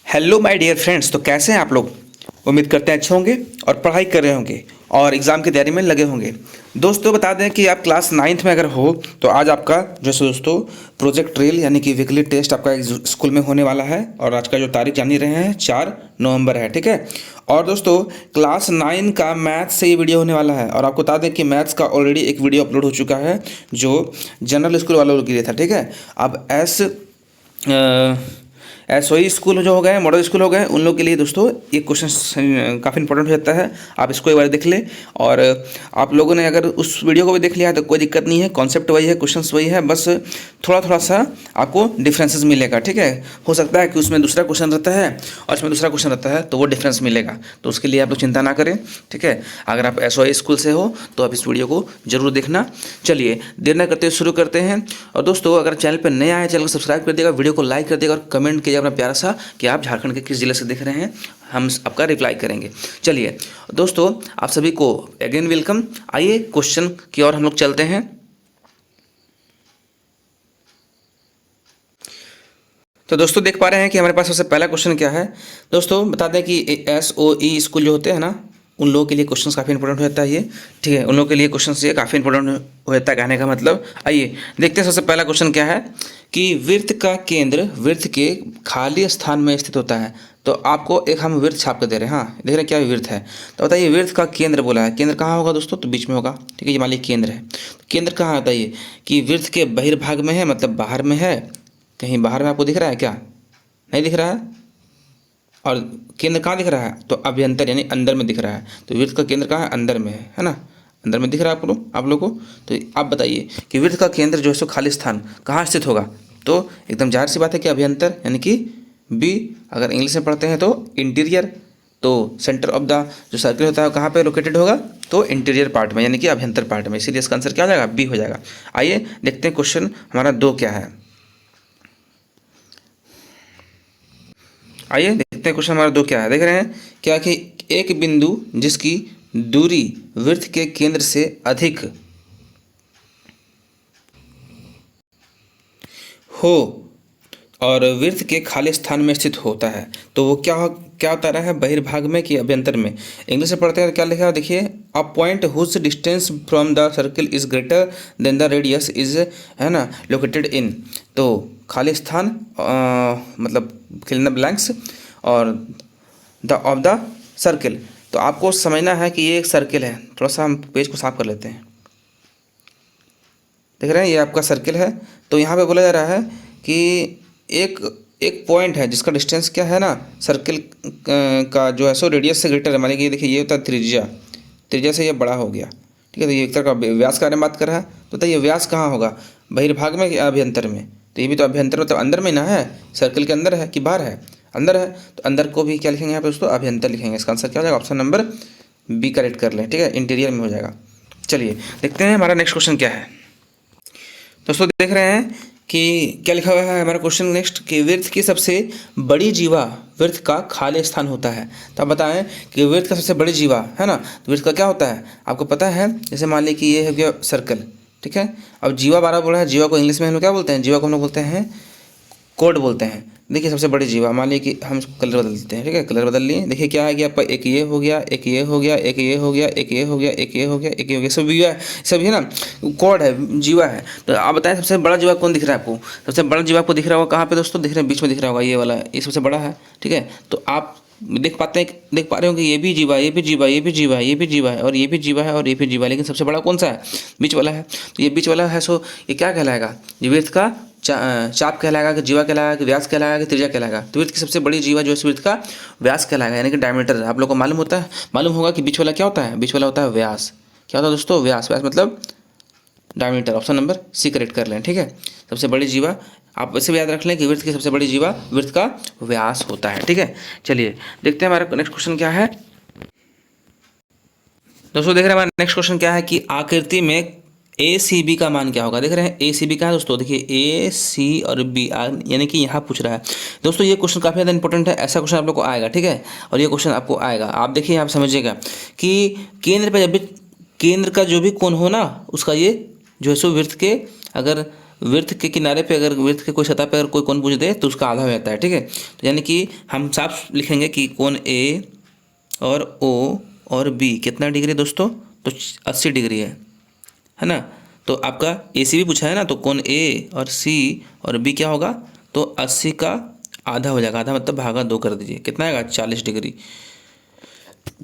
Hello my dear friends. तो कैसे हैं आप लोग। उम्मीद करते हैं अच्छे होंगे और पढ़ाई कर रहे होंगे और एग्ज़ाम की तैयारी में लगे होंगे। दोस्तों बता दें कि आप क्लास 9th में अगर हो तो आज आपका जो है दोस्तों प्रोजेक्ट ट्रेल यानी कि वीकली टेस्ट आपका एक स्कूल में होने वाला है। और आज का जो तारीख जान ही रहे हैं 4 नवंबर है, ठीक है। और दोस्तों क्लास 9 का मैथ्स से ये वीडियो होने वाला है। और आपको बता दें कि मैथ्स का ऑलरेडी एक वीडियो अपलोड हो चुका है जो जनरल स्कूल वालों के लिए था, ठीक है। अब एसओई स्कूल जो हो गए, मॉडल स्कूल हो गए, उन लोगों के लिए दोस्तों ये क्वेश्चन काफ़ी इंपॉर्टेंट हो जाता है। आप इसको एक बार देख लें। और आप लोगों ने अगर उस वीडियो को भी देख लिया है तो कोई दिक्कत नहीं है, कॉन्सेप्ट वही है, क्वेश्चंस वही है, बस थोड़ा थोड़ा सा आपको डिफरेंसेस मिलेगा, ठीक है। हो सकता है कि उसमें दूसरा क्वेश्चन रहता है और इसमें दूसरा क्वेश्चन रहता है तो वो डिफरेंस मिलेगा। तो उसके लिए आप लोग चिंता ना करें, ठीक है। अगर आप एसओई स्कूल से हो तो आप इस वीडियो को जरूर देखना। चलिए देर न करते शुरू करते हैं। और दोस्तों अगर चैनल पर नए आए चैनल को सब्सक्राइब कर देगा, वीडियो को लाइक कर देगा और कमेंट कीजिएगा अपना प्यारा सा कि आप झारखंड के किस जिले से देख रहे हैं, हम आपका रिप्लाई करेंगे। चलिए दोस्तों आप सभी को अगेन वेलकम। आइए क्वेश्चन की ओर हम लोग चलते हैं। तो दोस्तों देख पा रहे हैं कि हमारे पास सबसे पहला क्वेश्चन क्या है। दोस्तों बता दें कि एसओई स्कूल जो होते हैं ना, उन लोगों के लिए क्वेश्चन काफ़ी इंपॉर्टेंट हो जाता है ये, ठीक है। उन लोगों के लिए क्वेश्चन ये काफ़ी इंपॉर्टेंट हो जाता है, कहने का मतलब। आइए देखते हैं सबसे पहला क्वेश्चन क्या है कि वृत्त का केंद्र वृत्त के खाली स्थान में स्थित होता है। तो आपको एक हम वृत्त छाप कर दे रहे हैं, हाँ देख रहे हैं क्या वृत्त है। तो बताइए वृत्त का केंद्र बोला है, केंद्र कहाँ होगा दोस्तों, तो बीच में होगा, ठीक है। ये मान लीजिए केंद्र है, तो केंद्र कहाँ आता है ये कि वृत्त के बहिर्भाग में है, मतलब बाहर में है। कहीं बाहर में आपको दिख रहा है क्या, नहीं दिख रहा है। और केंद्र कहाँ दिख रहा है, तो अभ्यंतर यानी अंदर में दिख रहा है। तो वृत्त का केंद्र कहाँ है, अंदर में है ना, अंदर में दिख रहा है आप लोगों को। तो आप बताइए कि वृत्त का केंद्र जो है सो खाली स्थान कहाँ स्थित होगा। तो एकदम जाहिर सी बात है कि अभ्यंतर यानी कि बी। अगर इंग्लिश में पढ़ते हैं तो इंटीरियर। तो सेंटर ऑफ द जो सर्कल होता है कहाँ पे लोकेटेड होगा, तो इंटीरियर पार्ट में यानी कि अभ्यंतर पार्ट में। इसीलिए इसका आंसर क्या हो जाएगा, बी हो जाएगा। आइए देखते हैं क्वेश्चन हमारा 2 क्या है। आइए देखते हैं क्वेश्चन हमारा 2 क्या है। देख रहे हैं क्या कि एक बिंदु जिसकी दूरी वृत्त के केंद्र से अधिक हो और वृत्त के खाली स्थान में स्थित होता है, तो वो क्या होता रहा है, बहिर्भाग में कि अभ्यंतर में। इंग्लिश में पढ़ते हैं तो क्या लिखा है, देखिए a point whose distance from the circle is greater than the radius is, है ना, लोकेटेड इन। तो खाली स्थान मतलब फिल इन द ब्लैंक्स और द ऑफ द सर्कल। तो आपको समझना है कि ये एक सर्कल है। थोड़ा सा हम पेज को साफ कर लेते हैं। देख रहे हैं ये आपका सर्कल है। तो यहाँ पे बोला जा रहा है कि एक पॉइंट है जिसका डिस्टेंस क्या है ना, सर्कल का जो है सो रेडियस से ग्रेटर है। मान लीजिए देखिए ये होता है त्रिज्या से ये बड़ा हो गया, ठीक है। तो ये एक तरह का व्यास के बारे में बात कर रहा है। तो बताइए व्यास कहाँ होगा, बहिर्भाग में या अभ्यंतर में। तो ये भी तो अभ्यंतर मतलब अंदर में ना है, सर्कल के अंदर है कि बाहर है, अंदर है। तो अंदर को भी क्या लिखेंगे यहाँ पे दोस्तों, अभ्यंतर लिखेंगे। इसका आंसर क्या हो जाएगा, ऑप्शन नंबर बी करेक्ट कर लें, ठीक है, इंटीरियर में हो जाएगा। चलिए देखते हैं हमारा नेक्स्ट क्वेश्चन क्या है। दोस्तों देख रहे हैं कि क्या लिखा हुआ है हमारा क्वेश्चन नेक्स्ट कि वृत्त की सबसे बड़ी जीवा वृत्त का खाली स्थान होता है। तो आप बताएं कि वृत्त का सबसे बड़ी जीवा है ना, तो वृत्त का क्या होता है आपको पता है। जैसे मान लीजिए कि ये हो गया सर्कल, ठीक है। अब जीवा 12 बोला है, जीवा को इंग्लिश में हम लोग क्या बोलते हैं, जीवा को हम लोग बोलते हैं कोड बोलते हैं। देखिए सबसे बड़ी जीवा, मान लीजिए कि हम इसको कलर बदल देते हैं, ठीक है। कलर बदल लिए, देखिए क्या है कि आपका एक ये हो गया, एक ये हो गया, एक ये हो गया, एक ये हो गया, एक ये हो गया, एक ये हो गया, सब जीवा सब है ना, कोड है, जीवा है। तो आप बताएं सबसे बड़ा जीवा कौन दिख रहा है आपको। सबसे बड़ा जीवा आपको दिख रहा होगा कहाँ पे दोस्तों, दिख रहे हैं बीच में दिख रहा होगा, ये वाला, ये सबसे बड़ा है, ठीक है। तो आप देख पा रहे हो कि ये भी जीवा, ये भी जीवा, ये भी जीवा, ये भी जीवा है और ये भी जीवा है और ये भी जीवा है, लेकिन सबसे बड़ा कौन सा है, बीच वाला है। तो ये बीच वाला है, सो ये क्या कहलाएगा, ये वृत्त का चाप कहलाएगा कि जीवा कहलाएगा कि व्यास कहलाएगा कि त्रिज्या कहलाएगा। तो वृत्त की सबसे बड़ी जीवा जो है वृत्त का व्यास कहलाएगा यानी कि डायमीटर। आप लोग को मालूम होगा कि बीच वाला क्या होता है, बीच वाला होता है व्यास। क्या होता है दोस्तों, व्यास मतलब diameter. Option number C correct कर लें, ठीक है। सबसे बड़ी जीवा आप वैसे भी याद रख लें कि वृत्त की सबसे बड़ी जीवा वृत्त का व्यास होता है, ठीक है। चलिए देखते हैं हमारा नेक्स्ट क्वेश्चन क्या है। दोस्तों देख रहे हैं हमारा नेक्स्ट क्वेश्चन क्या है कि आकृति में ए सी बी का मान क्या होगा। देख रहे हैं ए सी बी का है दोस्तों, देखिए ए सी और बी यानी कि यहाँ पूछ रहा है दोस्तों। ये क्वेश्चन काफ़ी ज़्यादा इंपॉर्टेंट है, ऐसा क्वेश्चन आप लोग को आएगा, ठीक है। और ये क्वेश्चन आपको आएगा, आप देखिए आप समझिएगा कि केंद्र पे जब भी केंद्र का जो भी कोण हो ना, उसका ये जो है सो वृत्त के अगर वृत्त के किनारे पे अगर वृत्त के कोई सतह पे अगर कोई कोण पूछ दे तो उसका आधा हो जाता है, ठीक है। तो यानी कि हम साफ लिखेंगे कि कोण ए और ओ और बी कितना डिग्री दोस्तों, तो 80 डिग्री है ना। तो आपका ए सी भी पूछा है ना, तो कोण ए और सी और बी क्या होगा, तो 80 का आधा हो जाएगा, आधा मतलब भागा 2 कर दीजिए, कितना आएगा 40 डिग्री।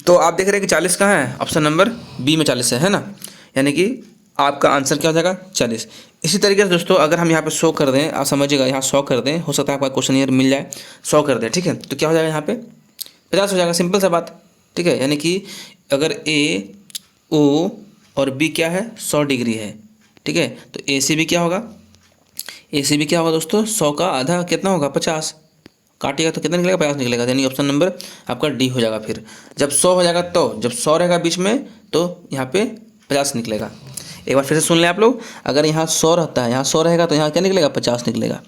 तो आप देख रहे हैं कि 40 कहाँ है, ऑप्शन नंबर बी में 40 है ना, यानी कि आपका आंसर क्या हो जाएगा 40। इसी तरीके से दोस्तों अगर हम यहाँ पे 100 कर दें, आप समझिएगा यहाँ 100 कर दें, हो सकता है आपका क्वेश्चन ईयर मिल जाए, 100 कर दें, ठीक है, तो क्या हो जाएगा यहाँ पे 50 हो जाएगा, सिंपल सा बात, ठीक है। यानी कि अगर ए ओ और बी क्या है 100 डिग्री है, ठीक है, तो ए सी बी क्या होगा, ए सी बी क्या होगा दोस्तों, 100 का आधा कितना होगा 50, काटिएगा तो कितना निकलेगा 50 निकलेगा, यानी ऑप्शन नंबर आपका डी हो जाएगा। फिर जब 100 हो जाएगा, तो जब 100 रहेगा बीच में तो यहाँ पे 50 निकलेगा। एक बार फिर से सुन लें आप लोग, अगर यहाँ 100 रहता है, यहाँ 100 रहेगा तो यहाँ क्या निकलेगा 50 निकलेगा,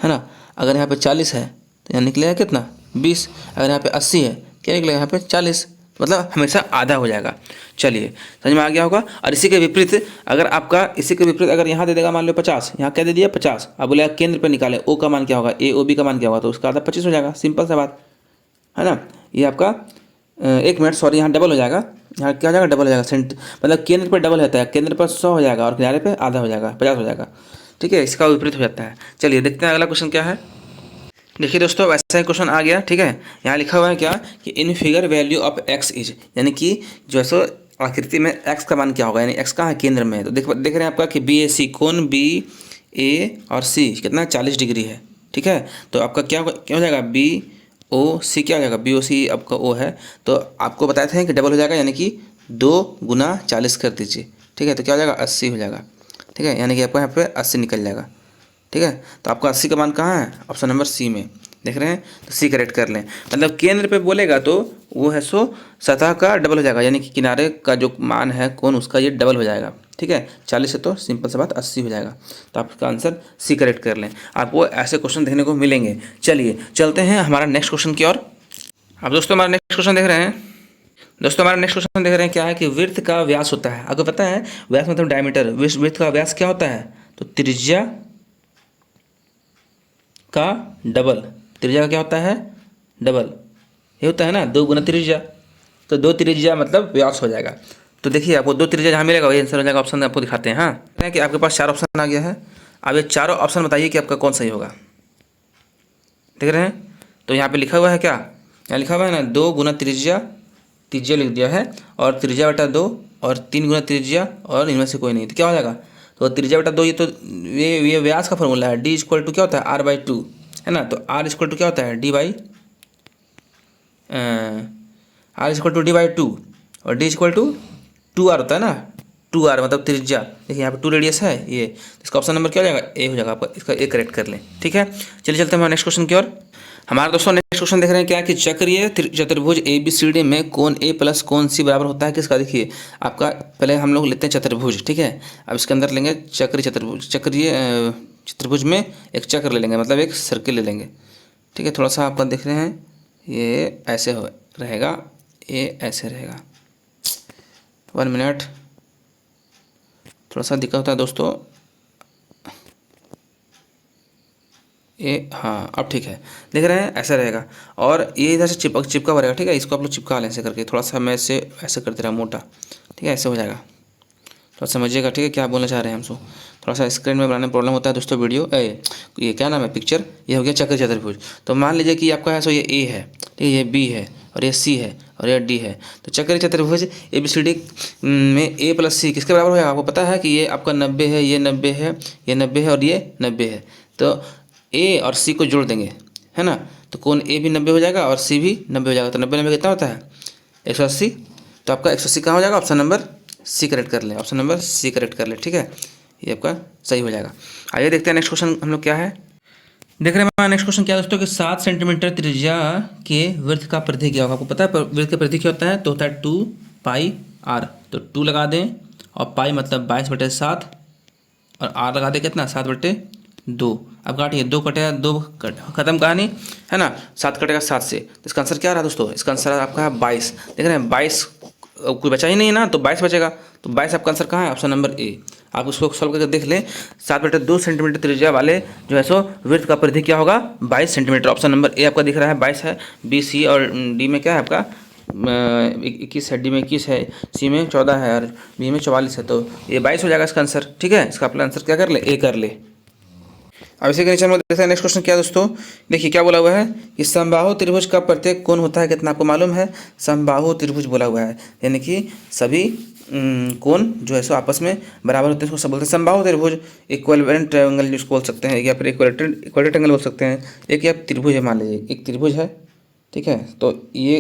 है ना। अगर यहाँ पे 40 है तो यहाँ निकलेगा कितना 20, अगर यहाँ पे 80 है क्या निकलेगा यहाँ पे 40, मतलब हमेशा आधा हो जाएगा। चलिए समझ में आ गया होगा। और इसी के विपरीत अगर आपका, इसी के विपरीत अगर यहाँ दे देगा मान लो 50, यहाँ क्या दे दिया 50, अब बोले केंद्र पे निकाले ओ का मान क्या होगा, ए ओ बी का मान क्या होगा, तो उसका आधा 25 हो जाएगा, सिंपल सा बात है ना। ये आपका 1 मिनट सॉरी, यहाँ डबल हो जाएगा, यहाँ क्या हो जाएगा डबल हो जाएगा, मतलब केंद्र पर डबल होता है, केंद्र पर 100 हो जाएगा और किनारे पे आधा हो जाएगा 50 हो जाएगा, ठीक है, इसका विपरीत हो जाता है। चलिए देखते हैं अगला क्वेश्चन क्या है। देखिए दोस्तों वैसा ही क्वेश्चन आ गया, ठीक है। यहाँ लिखा हुआ है क्या कि in figure value of x is, यानी कि जो है आकृति में एक्स का मान क्या होगा, यानी एक्स कहाँ है केंद्र में है, तो देख रहे हैं आपका कि बी ए सी, कोण बी ए और सी कितना 40 डिग्री है, ठीक है। तो आपका क्या हो जाएगा बी ओ सी, क्या हो जाएगा बी ओ सी आपका ओ है, तो आपको बताए थे कि डबल हो जाएगा, यानी कि 2 गुना 40 कर दीजिए, ठीक है, तो क्या हो जाएगा 80 हो जाएगा, ठीक है, यानी कि आपको यहाँ पे 80 निकल जाएगा, ठीक है। तो आपका 80 का मान कहाँ है, ऑप्शन नंबर सी में, देख रहे हैं, तो सी करेक्ट कर लें। मतलब केंद्र पे बोलेगा तो वो है सतह का डबल हो जाएगा, यानी कि किनारे का जो मान है कोण उसका ये डबल हो जाएगा, ठीक है। 40 है तो सिंपल सा बात 80 हो जाएगा, तो आपका आंसर सी करेक्ट कर लें। आपको ऐसे क्वेश्चन देखने को मिलेंगे। चलिए चलते हैं हमारा नेक्स्ट क्वेश्चन की ओर। अब दोस्तों हमारा नेक्स्ट क्वेश्चन देख रहे हैं, क्या है कि वृत्त का व्यास होता है, आपको पता है व्यास मतलब डायमीटर, वृत्त का व्यास क्या होता है, तो त्रिज्या का डबल, त्रिज्या का क्या होता है डबल, ये होता है ना 2 गुना त्रिज्या, तो 2 त्रिज्या मतलब व्यास हो जाएगा। तो देखिए आपको 2 त्रिज्या जहाँ मिलेगा वही आंसर हो जाएगा, ऑप्शन आपको दिखाते हैं। हाँ कि आपके पास 4 ऑप्शन आ गया है, अब ये चारों ऑप्शन बताइए कि आपका कौन सही होगा, देख रहे हैं। तो यहाँ पे लिखा हुआ है क्या, यहाँ लिखा हुआ है ना 2 गुना त्रिज्या, त्रिज्या लिख दिया है, और त्रिज्या बटा 2 और 3 गुना त्रिज्या और इनमें से कोई नहीं, तो क्या हो जाएगा, तो त्रिज्या बटा 2, ये तो ये व्यास का फॉर्मूला है, डी इक्वल टू क्या होता है r/2 है ना, तो r इक्वल टू क्या होता है d/2 और d इक्वल टू 2r होता है ना, 2r मतलब त्रिज्या, देखिए यहाँ पे 2 रेडियस है ये, इसका ऑप्शन नंबर क्या हो जाएगा ए हो जाएगा आपका, इसका ए करेक्ट कर लें, ठीक है। चलिए चलते हैं नेक्स्ट क्वेश्चन की ओर। हमारे दोस्तों नेक्स्ट क्वेश्चन देख रहे हैं क्या कि चक्रीय चतुर्भुज ABCD में कोण A प्लस कोण C बराबर होता है किसका। देखिए आपका पहले हम लोग लेते हैं चतुर्भुज, ठीक है, अब इसके अंदर लेंगे चक्रीय चतुर्भुज, चक्रीय चतुर्भुज में एक चक्र ले लेंगे, मतलब एक सर्किल ले लेंगे, ठीक है। थोड़ा सा आपका देख रहे हैं ये ऐसे हो रहेगा, ये ऐसे रहेगा, 1 मिनट, थोड़ा सा दिक्कत होता है दोस्तों, ये हाँ अब ठीक है, देख रहे हैं ऐसा रहेगा, और ये इधर से चिपका हुआ रहेगा, ठीक है, इसको आप लोग चिपका लें ऐसे करके, थोड़ा सा मैं ऐसे ऐसे करते रहा मोटा, ठीक है, ऐसे हो जाएगा, थोड़ा समझिएगा, ठीक है, क्या बोलना चाह रहे हैं हमसे। थोड़ा सा स्क्रीन में बनाने में प्रॉब्लम होता है दोस्तों, वीडियो ये क्या नाम है पिक्चर, ये हो गया चक्र चतुर्भुज। तो मान लीजिए कि आपका है सो ये ए है, ठीक है, ये बी है और ये सी है और ये डी है, तो चक्र चतुर्भुज ABCD में A प्लस C किसके बराबर होगा, आपको पता है कि ये आपका 90 है, ये 90 है, ये 90 है और ये 90 है, तो A और C को जोड़ देंगे, है ना, तो कोण A भी 90 हो जाएगा और C भी 90 हो जाएगा, तो 90 कितना होता है 180, तो आपका 180 कहाँ हो जाएगा, ऑप्शन नंबर सी करेक्ट कर लें, ऑप्शन नंबर सी करेक्ट कर लें, ठीक है, ये आपका सही हो जाएगा। आइए देखते हैं नेक्स्ट क्वेश्चन हम लोग क्या है, देख रहे हैं नेक्स्ट क्वेश्चन क्या है दोस्तों कि 7 सेंटीमीटर त्रिज्या के वृत्त का परिधि क्या होगा। आपको पता है वृत्त का परिधि क्या होता है, तो होता है 2πr, तो 2 लगा दें और पाई मतलब 22/7 और r लगा दें कितना 7/2। अब काटिए 2 कटेगा 2 खत्म कहानी, है ना, 7 कटेगा 7 से, तो इसका आंसर क्या रहा दोस्तों, इसका आंसर आपका है 22। देख रहे हैं 22 कोई बचा ही नहीं है ना, तो 22 बचेगा, तो 22 आपका आंसर कहाँ है, ऑप्शन नंबर ए। आप उसको सॉल्व करके देख लें। 7/2 सेंटीमीटर त्रिज्या वाले जो है सो वृत्त का परिधि क्या होगा, 22 सेंटीमीटर। ऑप्शन नंबर ए आपका दिख रहा है 22 है, बी सी और डी में क्या है आपका 21 है, डी में 21 है, सी में 14 है और बी में 44 है। तो ये 22 हो जाएगा इसका आंसर। ठीक है, इसका अपना आंसर क्या कर ले, ए कर ले। अब इसी के नीचे हम लोग देखते हैं नेक्स्ट क्वेश्चन क्या है दोस्तों। देखिए क्या बोला हुआ है कि समबाहु त्रिभुज का प्रत्येक कोण होता है कितना, आपको मालूम है। समबाहु त्रिभुज बोला हुआ है यानी कि सभी कोण जो है सो आपस में बराबर होते हैं, उसको सब बोलते हैं समबाहु त्रिभुज। इक्विवेलेंट ट्रायंगल जिसको बोल सकते हैं, या फिर इक्विलेटरल ट्रायंगल बोल सकते हैं। एक या त्रिभुज है, मान लीजिए एक त्रिभुज है, ठीक है। तो ये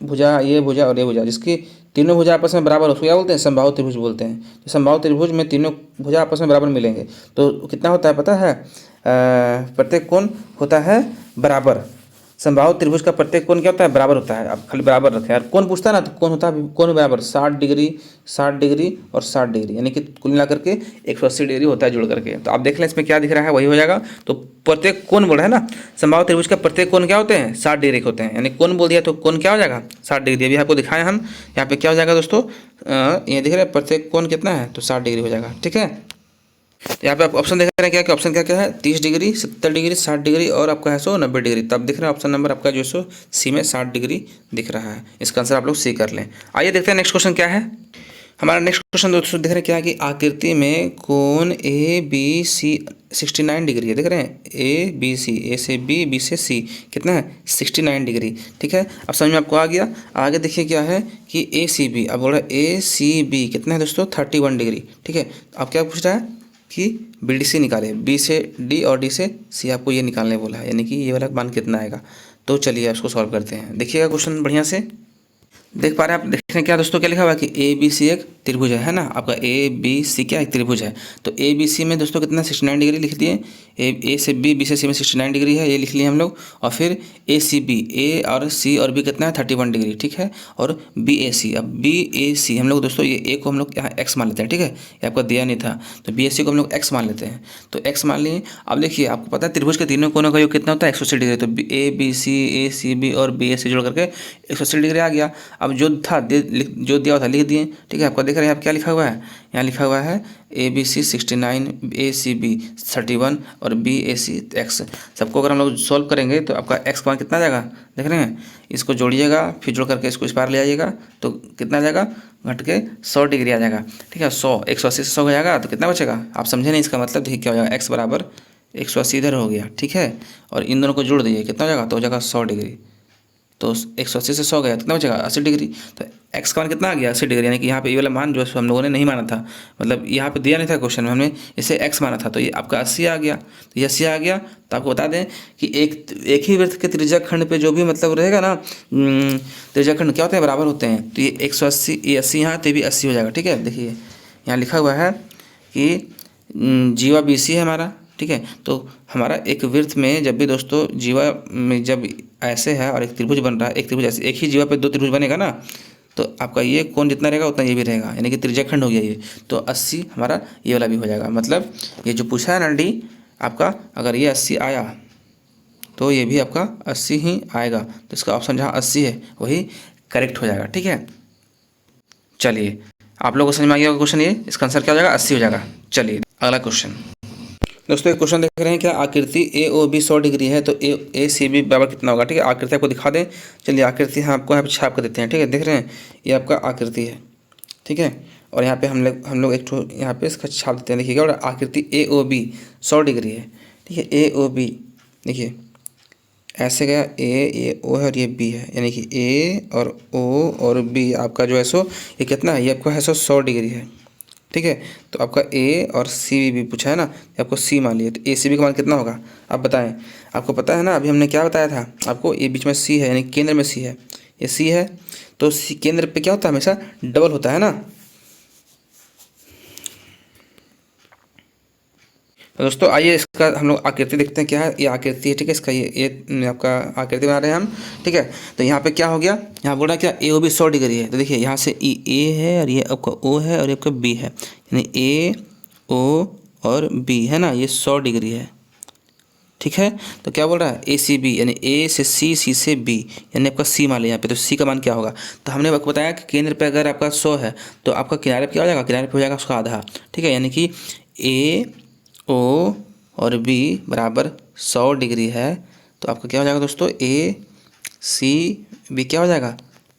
भुजा, ये भुजा और ये भुजा, जिसकी तीनों भुजा आपस में बराबर, उसको क्या बोलते हैं, समबाहु त्रिभुज बोलते हैं। तो समबाहु त्रिभुज में तीनों भुजा आपस में बराबर मिलेंगे तो कितना होता है पता है, प्रत्येक कोण होता है बराबर। समबाहु त्रिभुज का प्रत्येक कोण क्या होता है, बराबर होता है। अब खाली बराबर रखें यार, कोण पूछता है ना, तो कोण होता है कोण बराबर 60 डिग्री, 60 डिग्री और 60 डिग्री, यानी कि कुल मिलाकर के 180 डिग्री होता है जुड़ करके। तो आप देख लें इसमें क्या दिख रहा है, वही हो जाएगा। तो प्रत्येक कोण बोल रहा है ना, समबाहु त्रिभुज का प्रत्येक कोण क्या होते हैं, 60 डिग्री के होते हैं। यानी कोण बोल दिया तो कोण क्या हो जाएगा, 60 डिग्री। अभी आपको दिखाएं हम यहाँ पे क्या हो जाएगा दोस्तों, ये दिख रहा है प्रत्येक कोण कितना है, तो 60 डिग्री हो जाएगा। ठीक है, तो यहाँ पे आप ऑप्शन देख रहे हैं क्या ऑप्शन क्या क्या है, 30 डिग्री, 70 डिग्री, 60 डिग्री और आपका है सो 90 डिग्री। तब दिख रहा है ऑप्शन नंबर आपका जो सो सी में 60 डिग्री दिख रहा है। इसका आंसर आप लोग सी कर लें। आइए देखते हैं नेक्स्ट क्वेश्चन क्या है। हमारा नेक्स्ट क्वेश्चन दोस्तों दिख रहे हैं क्या है कि आकृति में कोण ए बी सी 69 डिग्री है, देख रहे हैं ए बी सी, ए से बी, बी से सी, कितना है 69 डिग्री। ठीक है, अब समझ में आपको आ गया। आगे देखिए क्या है कि ए सी बी, अब बोल रहा है ए सी बी कितना है दोस्तों 31 डिग्री। ठीक है, अब क्या पूछ रहा है कि बी डी सी निकाले, बी से डी और डी से सी आपको ये निकालने बोला है, यानी कि ये वाला मान कितना आएगा। तो चलिए उसको सॉल्व करते हैं। देखिएगा क्वेश्चन बढ़िया से देख पा रहे हैं आप, देख रहे हैं क्या दोस्तों क्या लिखा हुआ है कि ए बी सी एक त्रिभुज है ना, आपका ए बी सी क्या एक त्रिभुज है। तो ए बी सी में दोस्तों कितना 69 डिग्री लिख दिए, ए से बी, बी से सी में 69 डिग्री है, ये लिख लिए हम लोग। और फिर ए सी बी, ए और सी और बी कितना है 31 डिग्री। ठीक है, और बी ए सी, अब बी ए सी हम लोग दोस्तों ये ए को हम लोग यहाँ एक्स मान लेते हैं। ठीक है, ये आपको दिया नहीं था, तो बी ए सी को हम लोग एक्स मान लेते हैं। तो एक्स मान लिए। अब देखिए आपको पता है त्रिभुज के तीनों कोनों का योग कितना होता है 180 डिग्री। तो A B C, A C B और बी ए सी जोड़ करके 180 डिग्री आ गया। अब जो था जो दिया हुआ था लिख दिए। ठीक है, आपको देख रहे हैं आप क्या लिखा हुआ है, यहाँ लिखा हुआ है ए बी सी 69, ए सी बी 31 और बी ए सी एक्स। सबको अगर हम लोग सॉल्व करेंगे तो आपका एक्स का मान कितना आ जाएगा, देख रहे हैं, इसको जोड़िएगा फिर जोड़ करके इसको इस पार ले आइएगा तो कितना आ जाएगा, घट के 100 डिग्री आ जाएगा। ठीक है, 100 180 से 100 हो जाएगा तो कितना बचेगा, आप समझे नहीं इसका मतलब। देखिए क्या हो जाएगा, एक्स बराबर 180 इधर हो गया। ठीक है, और इन दोनों को जोड़ दीजिए कितना हो जाएगा, तो हो जाएगा 100 डिग्री। तो 180 से 100 गया कितना बचेगा 80 डिग्री। तो एक्स का मान कितना आ गया 80 डिग्री, यानी कि यहाँ पे ये वाला मान जो हम लोगों ने नहीं माना था, मतलब यहाँ पे दिया नहीं था क्वेश्चन में, हमने इसे एक्स माना था, तो ये आपका 80 आ गया। तो ये 80 आ गया। तो आपको बता दें कि एक ही वृत्त के त्रिज्या खंड पे जो भी मतलब रहेगा ना, त्रिज्या खंड क्या होते हैं, बराबर होते हैं। तो ये 180, ये 80 यहाँ तो भी 80 हो जाएगा। ठीक है, देखिए यहाँ लिखा हुआ है कि जीवा बी सी है हमारा। ठीक है, तो हमारा एक वृत्त में जब भी दोस्तों जीवा में जब ऐसे है और एक त्रिभुज बन रहा है, एक त्रिभुज ऐसे, एक ही जीवा पे दो त्रिभुज बनेगा ना, तो आपका ये कोण जितना रहेगा उतना ये भी रहेगा, यानी कि त्रिज्याखंड हो गया ये। तो 80 हमारा ये वाला भी हो जाएगा। मतलब ये जो पूछा है ना डी आपका, अगर ये 80 आया तो ये भी आपका 80 ही आएगा। तो इसका ऑप्शन जहाँ 80 है वही करेक्ट हो जाएगा। ठीक है, चलिए आप लोगों को समझ में आ गया क्वेश्चन, ये इसका आंसर क्या हो जाएगा 80 हो जाएगा। चलिए अगला क्वेश्चन दोस्तों, एक क्वेश्चन देख रहे हैं क्या, आकृति ए ओ बी 100 डिग्री है तो ए सी बी बराबर कितना होगा। ठीक है, आकृति आपको दिखा दें। चलिए आकृति हम आपको यहाँ पे छाप कर देते हैं। ठीक है, देख रहे हैं ये आपका आकृति है। ठीक है, और यहाँ पे हम लोग एक ठो यहाँ पे इसका छाप देते हैं। देखिएगा, और आकृति ए ओ बी 100 डिग्री है। ठीक है, ए ओ बी देखिए ऐसे गया, ए ओ है और ये बी है, यानी कि ए और ओ और बी आपका जो है सो ये कितना है, ये आपका है सो 100 डिग्री है। ठीक है, तो आपका ए और सी भी पूछा है ना, तो आपको सी मान लिए। तो ए सी बी का मान कितना होगा आप बताएं। आपको पता है ना, अभी हमने क्या बताया था आपको, ये बीच में सी है यानी केंद्र में सी है, ये सी है। तो सी केंद्र पे क्या होता है, हमेशा डबल होता है ना। तो दोस्तों आइए इसका हम लोग आकृति देखते हैं क्या है। ये आकृति है। ठीक है, इसका ये आपका आकृति बना रहे हैं हम। ठीक है, तो यहाँ पे क्या हो गया, यहाँ बोल रहा है क्या ए ओ बी 100 डिग्री है। तो देखिए यहाँ से ए है और ये आपका ओ है और ये आपका बी है, यानी ए ओ और बी है ना, ये 100 डिग्री है। ठीक है। तो क्या बोल रहा है ए सी बी, यानी ए से सी, सी से बी, यानी आपका सी मान लिया यहाँ पे। तो सी का मान क्या होगा, तो हमने आपको बताया कि केंद्र पे अगर आपका 100 है तो आपका किनारे पे क्या हो जाएगा, किनारे पे हो जाएगा उसका आधा। ठीक है, यानी कि ए ओ और बी बराबर 100 डिग्री है, तो आपका क्या हो जाएगा दोस्तों, ए सी बी क्या हो जाएगा,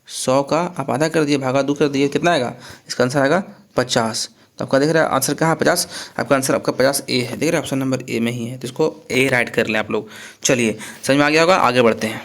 100 का आप आधा कर दिए, भागा 2 कर दिए, कितना आएगा, इसका आंसर आएगा 50। तो आपका देख रहे हैं आंसर कहाँ है, 50। आपका आंसर आपका 50 ए है, देख रहे हैं ऑप्शन नंबर ए में ही है, तो इसको ए राइट कर लें आप लोग। चलिए समझ में आ गया होगा, आगे बढ़ते हैं।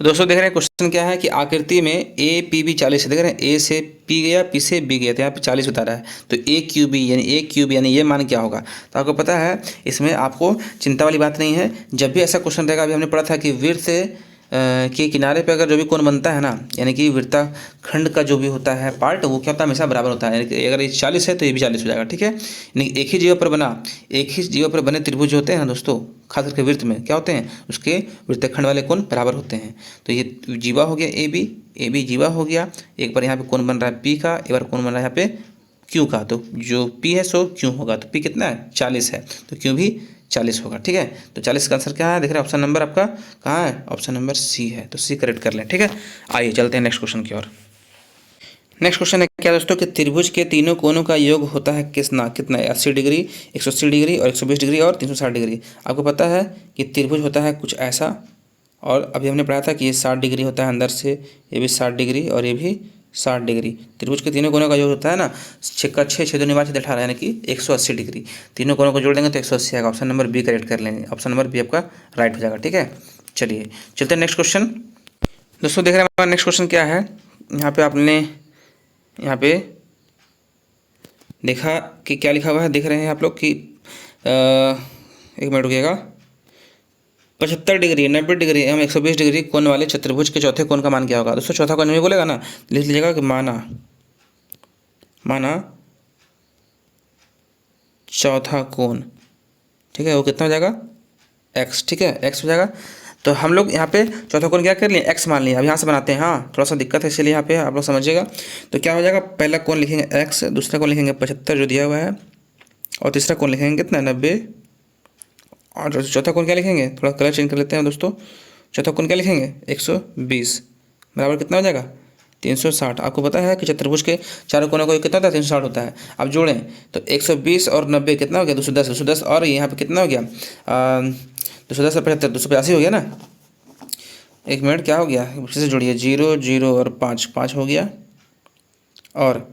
तो दोस्तों देख रहे हैं क्वेश्चन क्या है कि आकृति में ए पी बी 40 है, देख रहे हैं ए से पी गया, पी से बी गया, तो यहाँ पे 40 बता रहा है। तो ए क्यू बी यानी ये मान क्या होगा, तो आपको पता है इसमें आपको चिंता वाली बात नहीं है। जब भी ऐसा क्वेश्चन रहेगा, अभी हमने पढ़ा था कि वृत्त के किनारे पे अगर जो भी कोण बनता है ना, यानी कि वृत्ताखंड का जो भी होता है पार्ट, वो क्या होता है, हमेशा बराबर होता है। यानी कि अगर ये 40 है तो ये भी 40 हो जाएगा। ठीक है, यानी एक ही जगह पर बने त्रिभुज होते हैं ना दोस्तों, खास करके वृत्त में क्या होते हैं, उसके वृत्तखंड वाले कोण बराबर होते हैं। तो ये जीवा हो गया ए बी जीवा हो गया। एक बार यहाँ पे कोण बन रहा है पी का, एक बार कोण बन रहा है यहाँ पे क्यू का। तो जो पी है सो क्यू होगा, तो पी कितना है, 40 है, तो क्यू भी 40 होगा। ठीक है, तो 40 का आंसर क्या है, देख रहे हैं ऑप्शन नंबर आपका कहाँ है, ऑप्शन नंबर सी है, तो सी करेक्ट कर लें। ठीक है, आइए चलते हैं नेक्स्ट क्वेश्चन की ओर। नेक्स्ट क्वेश्चन है क्या दोस्तों कि त्रिभुज के तीनों कोणों का योग होता है कितना 80 डिग्री, 180 डिग्री और 120 डिग्री और 360 डिग्री। आपको पता है कि त्रिभुज होता है कुछ ऐसा, और अभी हमने पढ़ा था कि ये 60 डिग्री होता है अंदर से, ये भी 60 डिग्री और ये भी 60 डिग्री। त्रिभुज के तीनों कोणों का योग होता है ना, 6 6 6 2 5 18, यानी कि 180 डिग्री। तीनों कोणों को जोड़ देंगे तो 180 आएगा। ऑप्शन नंबर बी करेक्ट कर लेंगे, ऑप्शन नंबर बी आपका राइट हो जाएगा। ठीक है, चलिए चलते हैं नेक्स्ट क्वेश्चन। दोस्तों देख रहे हैं हमारा नेक्स्ट क्वेश्चन क्या है, यहाँ पे आपने देखा कि क्या लिखा हुआ है, देख रहे हैं आप लोग कि एक मिनट रुकिएगा, 75 डिग्री, 90 डिग्री एवं 120 डिग्री कोण वाले चतुर्भुज के चौथे कोण का मान क्या होगा। दोस्तों चौथा कोण नहीं बोलेगा ना, लिख लीजिएगा कि माना चौथा कोण। ठीक है, वो कितना हो जाएगा, एक्स। ठीक है, एक्स हो जाएगा। तो हम लोग यहाँ पे चौथा कोण क्या कर लिए, एक्स मान लिया। अब यहाँ से बनाते हैं, हाँ थोड़ा सा दिक्कत है इसलिए यहाँ पे आप लोग समझिएगा। तो क्या हो जाएगा, पहला कोण लिखेंगे एक्स, दूसरा कोण लिखेंगे 75 जो दिया हुआ है, और तीसरा कोण लिखेंगे कितना 90, और चौथा कोण क्या लिखेंगे, थोड़ा कलर चेंज कर लेते हैं दोस्तों। चौथा कोण क्या लिखेंगे 120 बराबर कितना हो जाएगा 360। आपको पता है कि चतुर्भुज के चारों कोनों का कितना होता है, 360 होता है। अब जोड़ें तो 120 और 90 कितना हो गया, 210 और यहाँ पे कितना हो गया 210 और 75, 285 हो गया ना। एक मिनट क्या हो गया, फिर से जोड़िए, 0 0 और 5 5 हो गया, और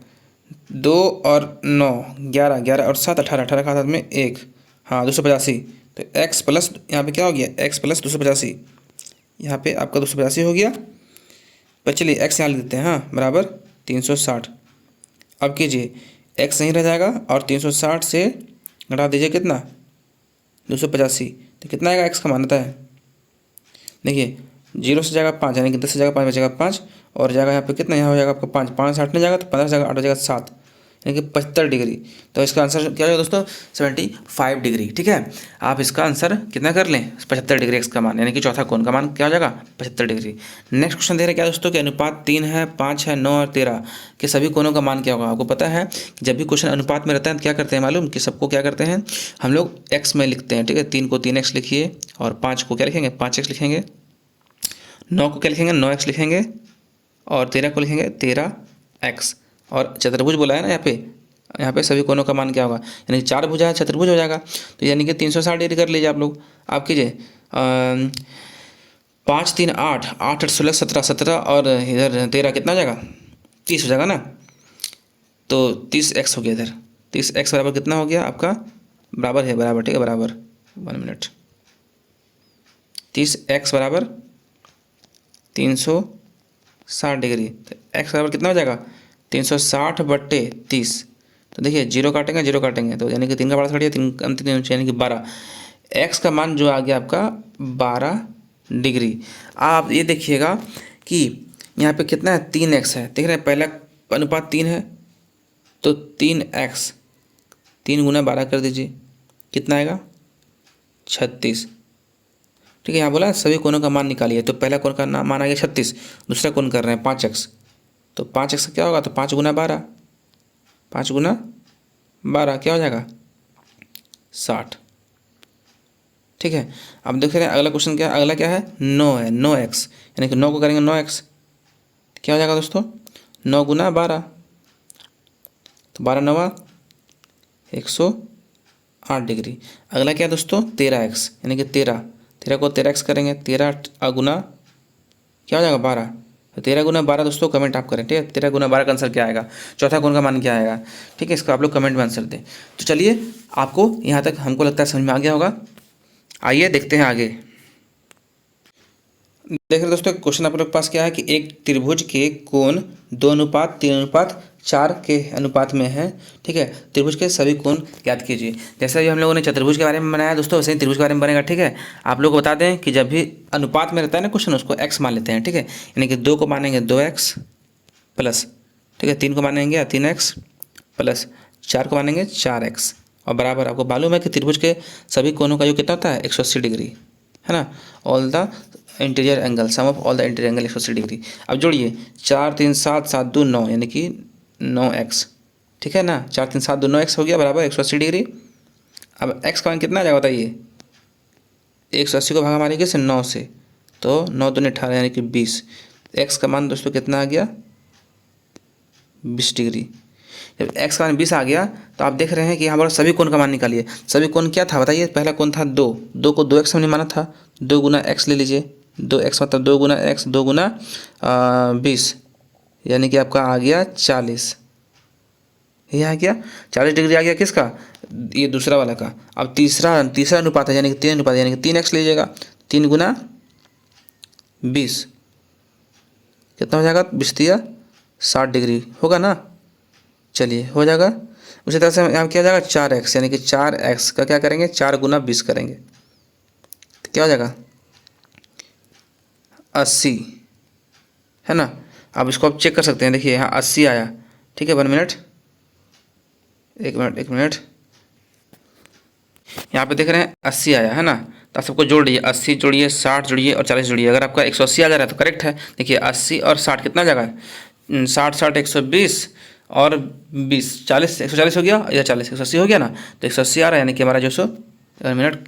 2 और 9 11 11 और 7 18 18 का साथ में 1, हाँ 285। तो x प्लस यहाँ पे क्या हो गया, x प्लस 285, यहाँ पे आपका 285 हो गया। पर चलिए x यहाँ लिख देते हैं, हाँ बराबर 360। अब कीजिए x यहीं रह जाएगा और 360 से घटा दीजिए कितना 285, तो कितना आएगा x का मान आता है, देखिए 0 से जाएगा 5, यानी कि 10 से जाएगा 5 बचेगा 5, और जाएगा यहाँ पे कितना, यहाँ हो जाएगा आपका 5 5 60 नहीं जाएगा तो 15 से जाएगा 8 हो जाएगा 7, यानी कि 75 डिग्री। तो इसका आंसर क्या होगा दोस्तों 75 डिग्री। ठीक है, आप इसका आंसर कितना कर लें 75 डिग्री, एक्स का मान यानी कि चौथा कोण का मान क्या हो जाएगा 75 डिग्री। नेक्स्ट क्वेश्चन दे रहे क्या दोस्तों कि अनुपात 3 है, 5 है, 9 और 13 के सभी कोणों का मान क्या होगा। आपको पता है कि जब भी क्वेश्चन अनुपात में रहता है तो क्या करते हैं मालूम, कि सबको क्या करते हैं हम लोग एक्स में लिखते हैं। ठीक है, 3 को 3x लिखिए, और 5 को क्या लिखेंगे 5x लिखेंगे, 9 को क्या लिखेंगे 9x लिखेंगे, और 13 को लिखेंगे 13x। और चतुर्भुज बोला है ना यहाँ पे सभी कोणों का मान क्या होगा, यानी 4 भुजा चतुर्भुज हो जाएगा। तो यानी कि 360 डिग्री कर लीजिए आप लोग। आप कीजिए 5 3 8 8 8 16 17 17 और इधर 13 कितना हो जाएगा 30 हो जाएगा ना। तो 30x हो गया इधर, 30x बराबर कितना हो गया आपका, बराबर है बराबर, ठीक है बराबर 1 मिनट, 30x बराबर 360 डिग्री। तो x बराबर कितना हो जाएगा 360/30। तो देखिए 0 काटेंगे तो यानी कि 3 का बड़ा कटिए, 3 यानी कि 12, x का मान जो आ गया आपका 12 डिग्री। आप ये देखिएगा कि यहाँ पे कितना है 3x है, देख रहे हैं पहला अनुपात 3 है, तो 3x 3 गुना 12 कर दीजिए, कितना आएगा 36। ठीक है, यहाँ बोला सभी कोणों का मान निकालिए, तो पहला कोण का मान आ गया 36, दूसरा कोण कर रहे हैं 5x, तो 5x का क्या होगा, तो 5 गुना 12, 5 गुना 12 क्या हो जाएगा 60। ठीक है। अब देख रहे हैं अगला क्वेश्चन क्या है, अगला क्या है, 9 है, 9x, यानी कि 9 को करेंगे 9x, क्या हो जाएगा दोस्तों, 9 गुना 12, तो 12 9 108 डिग्री। अगला क्या है दोस्तों, 13x, यानी कि 13 को 13x करेंगे, 13 गुना क्या हो जाएगा 12, तो 13 गुना 12 दोस्तों कमेंट आप करें, ठीक है। 13 गुना 12 का आंसर क्या आएगा, चौथा कोण का मान क्या आएगा, ठीक है। इसका आप लोग कमेंट में आंसर दें। तो चलिए आपको यहाँ तक हमको लगता है समझ में आ गया होगा। आइए देखते हैं आगे। देख रहे दोस्तों क्वेश्चन आप लोग के पास क्या है कि एक त्रिभुज के कोण 2:3:4 के अनुपात में है, ठीक है। त्रिभुज के सभी कोण ज्ञात कीजिए। जैसे अभी हम लोगों ने चतुर्भुज के बारे में बनाया दोस्तों, वैसे ही त्रिभुज के बारे में बनेगा, ठीक है। आप लोग को बता दें कि जब भी अनुपात में रहता है ना क्वेश्चन, उसको x मान लेते हैं, ठीक है। यानी कि 2 को मानेंगे 2x प्लस, ठीक है, 3 को मानेंगे 3x प्लस 4 को मानेंगे 4x और बराबर। आपको मालूम है कि त्रिभुज के सभी कोणों का योग कितना होता है, 180 डिग्री, है ना। All the interior angle, sum of all the interior angle 180 degree. अब जोड़िए 4 3 7 7 2 9, यानी कि 9x, ठीक है ना। 4 3 7 2 9x हो गया बराबर 180 डिग्री। अब x का मान कितना आ जाएगा बताइए, 180 को भागा मारेंगे से 9 से, तो 9 दूनी 18 यानी कि 20। x का मान दोस्तों कितना आ गया, 20 डिग्री। जब x का मान 20 आ गया तो आप देख रहे हैं कि यहाँ पर सभी कोण का मान निकालिए। सभी कोण क्या था बताइए, पहला कोण था 2, 2 को 2x हमने माना था, 2 गुना x ले लीजिए, 2x मतलब 2 गुना x, 2 गुना 20, यानी कि आपका आ गया 40। ये आ गया 40 डिग्री आ गया किसका, ये दूसरा वाला का। अब तीसरा अनुपात है, यानी कि 3 अनुपात, यानी कि 3x लीजिएगा, 3 गुना 20 कितना हो जाएगा, 20 दिया 60 डिग्री होगा ना। चलिए हो जाएगा। उसी तरह से यहाँ क्या हो जाएगा 4x, यानी कि 4x का क्या करेंगे, 4 गुना 20 करेंगे, तो क्या हो जाएगा 80, है ना। अब इसको आप चेक कर सकते हैं, देखिए यहाँ 80 आया, ठीक है। 1 मिनट, एक मिनट, यहाँ पे देख रहे हैं 80 आया, है ना। तो आप सबको जोड़ लीजिए, 80 जोड़िए, 60 जोड़िए और 40 जोड़िए। अगर आपका 180 आ जा रहा है तो करेक्ट है। देखिए 80 और 60 कितना जाएगा, 60 60 120 और 20 40, 140 हो गया, या 40 180 हो गया ना। तो 180 आ रहा है, यानी कि हमारा जो 1 मिनट,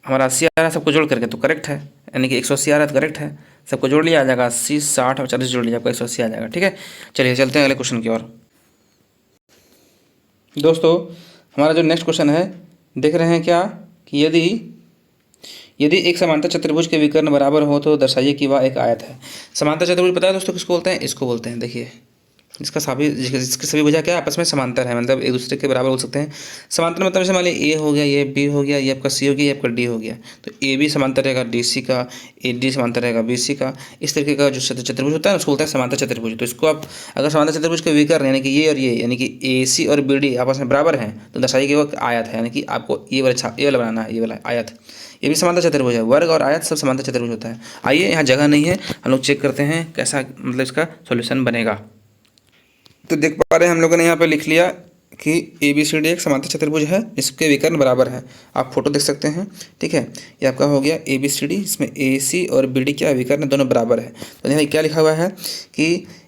हमारा 80 आ रहा है सबको जोड़ करके, तो करेक्ट है, यानी कि 180 आ रहा है तो करेक्ट है। सबको जोड़ लिया आ जाएगा, 80 60 और 40 जोड़ लिया, आपका 180 आ जाएगा, ठीक है। चलिए चलते हैं अगले क्वेश्चन की ओर। दोस्तों हमारा जो नेक्स्ट क्वेश्चन है, देख रहे हैं क्या कि यदि एक समांतर चतुर्भुज के विकर्ण बराबर हो तो दर्शाइए कि वह एक आयत है। समांतर चतुर्भुज पता है दोस्तों किसको बोलते हैं, इसको बोलते हैं। देखिए जिसकी सभी भुजा क्या आपस में समांतर है, मतलब एक दूसरे के बराबर बोल सकते हैं। समांतर मतलब जैसे मान लीजिए ए हो गया, ये बी हो गया, ये आपका सी हो गया, ये आपका डी हो गया, तो ए बी समांतर रहेगा डी सी का, ए डी समांतर रहेगा बी सी का। इस तरीके का जो चतुर्भुज होता है उसको बोलते हैं समांतर चतुर्भुज। तो इसको आप अगर समांतर चतुर्भुज के विकर्ण यानी कि ये और ये, यानी कि ए सी और बी डी आपस में बराबर हैं, तो दर्शाइए कि वो आयत है। यानी कि आपको ये वाला बनाना है, ये वाला आयत, ये भी समांतर चतुर्भुज है। वर्ग और आयत सब समांतर चतुर्भुज होता है। आइए यहाँ जगह नहीं है, हम लोग चेक करते हैं कैसा मतलब इसका सॉल्यूशन बनेगा। तो देख पा रहे हैं हम लोगों ने यहाँ पे लिख लिया कि ए बी सी डी एक समांतर चतुर्भुज है जिसके विकर्ण बराबर है। आप फोटो देख सकते हैं, ठीक है। ये आपका हो गया ए बी सी डी, इसमें ए सी और बी डी क्या विकर्ण दोनों बराबर है। तो यहाँ क्या लिखा हुआ है कि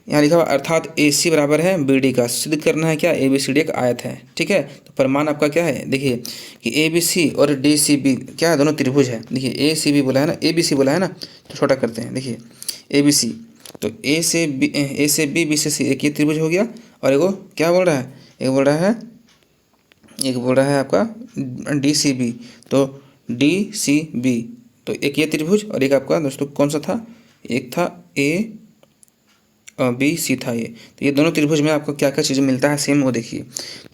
यहाँ लिखा हुआ अर्थात ए सी बराबर है बी डी का, सिद्ध करना है क्या ए बी सी डी एक आयत है, ठीक है। तो प्रमाण आपका क्या है, देखिए कि ए बी सी और डी सी बी क्या है, दोनों त्रिभुज है। देखिए ए सी बी बोला है ना, ए बी सी बोला है ना, तो छोटा करते हैं। देखिए ए बी सी, तो ए से बी, बी से सी, एक ये त्रिभुज हो गया। और एगो क्या बोल रहा है, एक बोल रहा है आपका डी सी बी, तो डी सी बी, तो एक ये त्रिभुज और एक आपका दोस्तों कौन सा था, एक था ए बी सी था ये। तो ये दोनों त्रिभुज में आपको क्या क्या चीज़ें मिलता है सेम, वो देखिए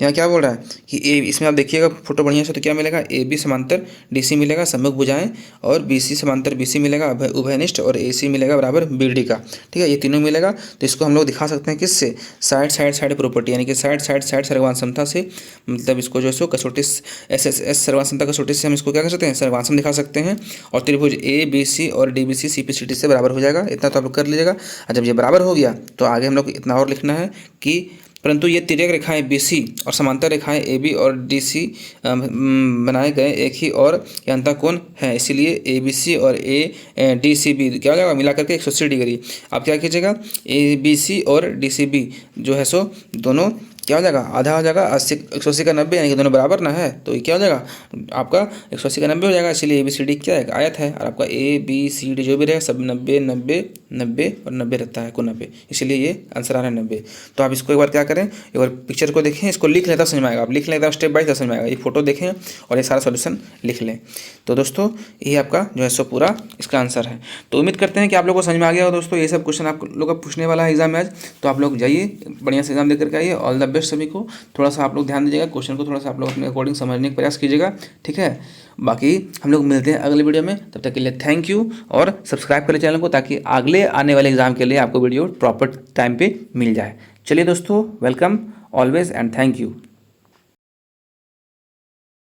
यहाँ क्या बोल रहा है कि ए, इसमें आप देखिएगा फोटो बढ़िया से, तो क्या मिलेगा, ए बी समांतर डी सी मिलेगा सम्मुख भुजाएं, और बी सी समांतर बी सी मिलेगा उभयनिष्ठ, और ए सी मिलेगा बराबर बी डी का, ठीक है। ये तीनों मिलेगा। तो इसको हम लोग दिखा सकते हैं किससे, साइड प्रॉपर्टी, यानी कि साइड सर्वगान समता से, मतलब इसको जो है कसौटी एस सर्वगान समता कसौटी से हम इसको क्या कर सकते हैं, सर्वगान सम दिखा सकते हैं। और त्रिभुज ए बी सी और D B C C P C D से बराबर हो जाएगा। इतना तो आप लोग कर लीजिएगा। और जब ये बराबर हो गया तो आगे हम लोग इतना और लिखना है कि परंतु ये तिर्यक रेखाएं बी सी और समांतर रेखाएं ए बी और डी सी बनाए गए एक ही और अंतःकोण है, इसीलिए ए बी सी और ए डी सी बी क्या हो जाएगा मिलाकर के 180 डिग्री। आप क्या कीजिएगा, ए बी सी और डी सी बी जो है सो दोनों क्या हो जाएगा, आधा हो जाएगा 80 180 का 90, यानी कि दोनों बराबर ना है, तो ये क्या हो जाएगा आपका 180 का 90 हो जाएगा। इसीलिए ABCD क्या है, आयत है, और आपका ABCD जो भी रहेगा सब 90 90 90 और 90 रहता है, कोना पे, इसीलिए ये आंसर आ रहा है 90। तो आप इसको एक बार क्या करें, एक बार पिक्चर को देखें, इसको लिख लेता समझ में आएगा, आप लिख लेता स्टेप बाय समझ में आएगा, ये फोटो देखें और ये सारा सोल्यूशन लिख लें। तो दोस्तों ये आपका जो है सो पूरा इसका आंसर है। तो उम्मीद करते हैं कि आप लोगों को समझ में आ गया हो दोस्तों, ये सब क्वेश्चन आप लोग का पूछने वाला है एग्जाम में आज। तो आप लोग जाइए बढ़िया से एग्जाम दे करके आइए, ऑल द बेस्ट सभी को। थोड़ा सा आप लोग ध्यान दीजिएगा, क्वेश्चन को थोड़ा सा आप लोग अपने अकॉर्डिंग समझने का प्रयास कीजिएगा, ठीक है। बाकी हम लोग मिलते हैं अगले वीडियो में, तब तक के लिए थैंक यू, और सब्सक्राइब करें चैनल को ताकि अगले आने वाले एग्जाम के लिए आपको वीडियो प्रॉपर टाइम पे मिल जाए। चलिए दोस्तों, welcome always and thank you.